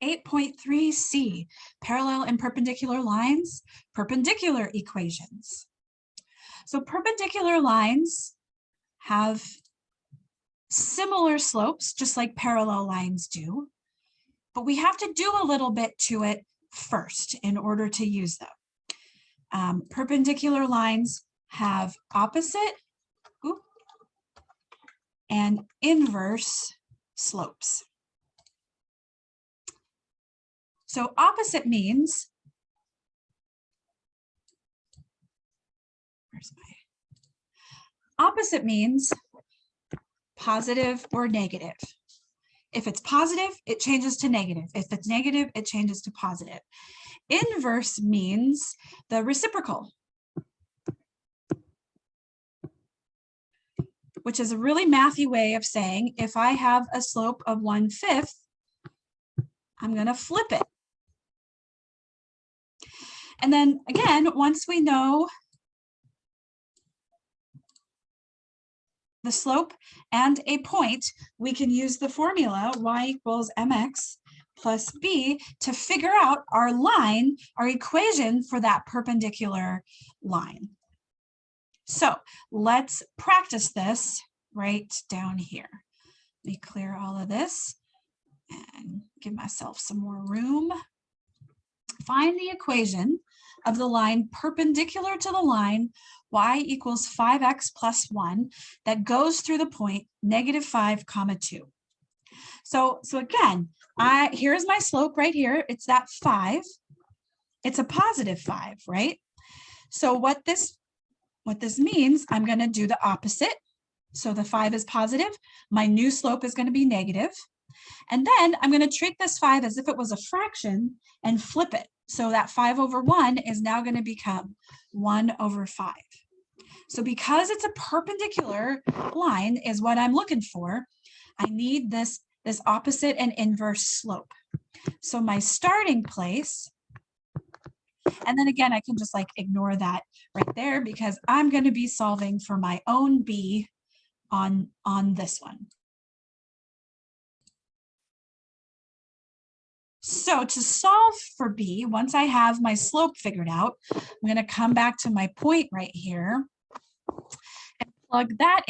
8.3c, parallel and perpendicular lines, perpendicular equations. So perpendicular lines have similar slopes, just like parallel lines do, but we have to do a little bit to it first in order to use them. Perpendicular lines have opposite and inverse slopes. So opposite means, opposite means positive or negative. If it's positive, it changes to negative. If it's negative, it changes to positive. Inverse means the reciprocal, which is a really mathy way of saying if I have a slope of 1/5, I'm going to flip it. And then again, once we know the slope and a point, we can use the formula y equals mx plus b to figure out our line, our equation for that perpendicular line. So let's practice this right down here. Let me clear all of this and give myself some more room. Find the equation of the line perpendicular to the line y equals 5x plus 1 that goes through the point -5, 2. So again, here's my slope right here. It's that 5. It's a positive 5, right? So what this means, I'm going to do the opposite. So the 5 is positive. My new slope is going to be negative. And then I'm going to treat this 5 as if it was a fraction and flip it. So that 5/1 is now going to become 1/5. So because it's a perpendicular line is what I'm looking for, I need this opposite and inverse slope. So my starting place, and then again, I can just like ignore that right there because I'm going to be solving for my own b on this one. So to solve for b, once I have my slope figured out, I'm going to come back to my point right here and plug that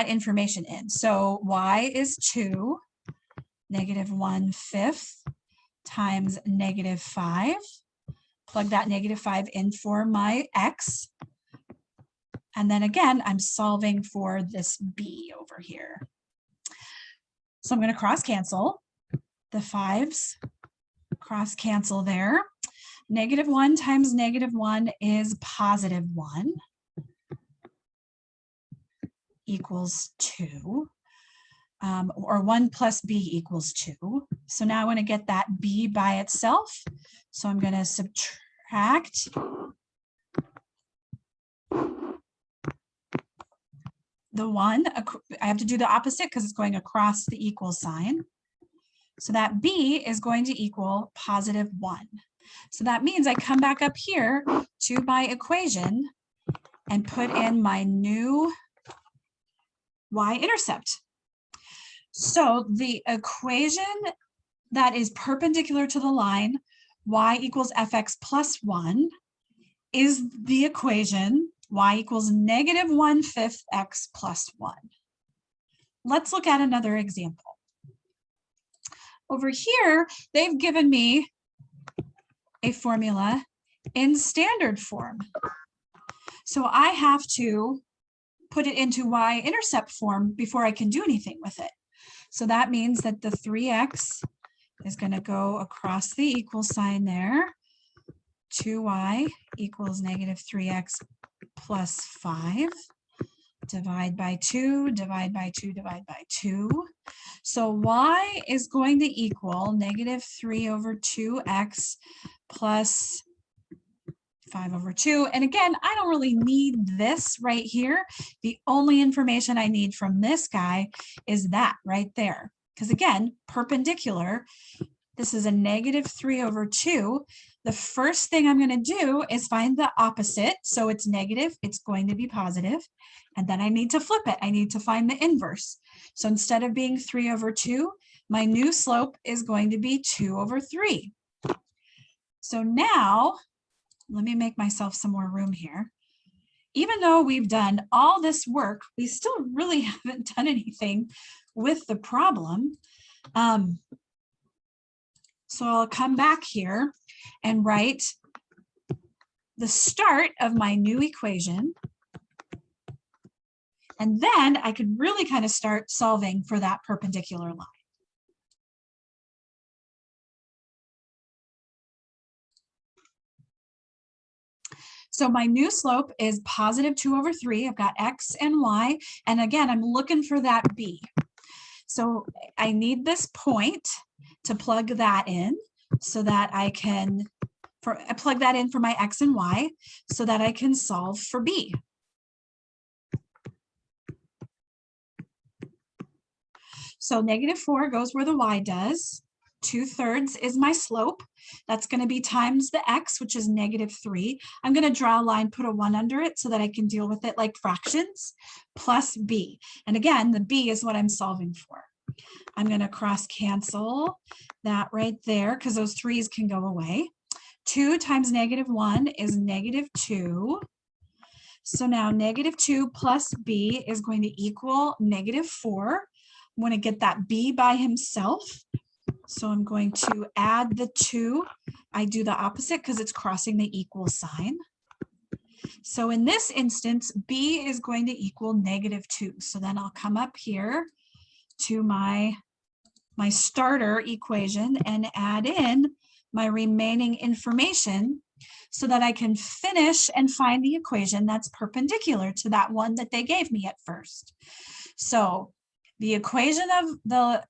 information in. So y is 2, -1/5 times -5. Plug that -5 in for my x. And then again, I'm solving for this b over here. So I'm going to cross cancel. The 5s cross cancel there. -1 times -1 is +1 equals 2. Or 1 plus b equals 2. So now I want to get that b by itself. So I'm going to subtract the 1. I have to do the opposite because it's going across the equal sign. So that b is going to equal +1. So that means I come back up here to my equation and put in my new y-intercept. So the equation that is perpendicular to the line y equals fx plus 1 is the equation y equals -1/5 x plus 1. Let's look at another example. Over here, they've given me a formula in standard form. So I have to put it into y-intercept form before I can do anything with it. So that means that the 3x is going to go across the equal sign there. 2y equals -3x plus 5. Divide by 2, divide by 2, divide by 2. So y is going to equal -3/2x plus 5/2. And again, I don't really need this right here. The only information I need from this guy is that right there. Because again, perpendicular, this is a -3/2. The first thing I'm going to do is find the opposite. So it's negative, it's going to be positive. And then I need to flip it. I need to find the inverse. So instead of being 3/2, my new slope is going to be 2/3. So now, let me make myself some more room here. Even though we've done all this work, we still really haven't done anything with the problem. So I'll come back here and write the start of my new equation. And then I could really kind of start solving for that perpendicular line. So my new slope is positive 2/3. I've got X and Y. And again, I'm looking for that B. So I need this point to plug that in so that I can, plug that in for my X and Y so that I can solve for B. So -4 goes where the Y does. 2/3 is my slope. That's going to be times the X, which is -3. I'm going to draw a line, put a 1 under it so that I can deal with it like fractions, plus B. And again, the B is what I'm solving for. I'm going to cross cancel that right there because those 3's can go away. 2 times -1 is -2. So now -2 plus B is going to equal -4. I'm going to get that B by himself. So I'm going to add the 2. I do the opposite because it's crossing the equal sign. So in this instance, B is going to equal -2. So then I'll come up here to my starter equation and add in my remaining information so that I can finish and find the equation that's perpendicular to that one that they gave me at first. So the equation of the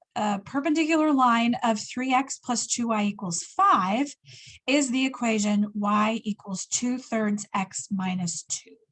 perpendicular line of 3x plus 2y equals 5 is the equation y equals 2/3 x minus 2.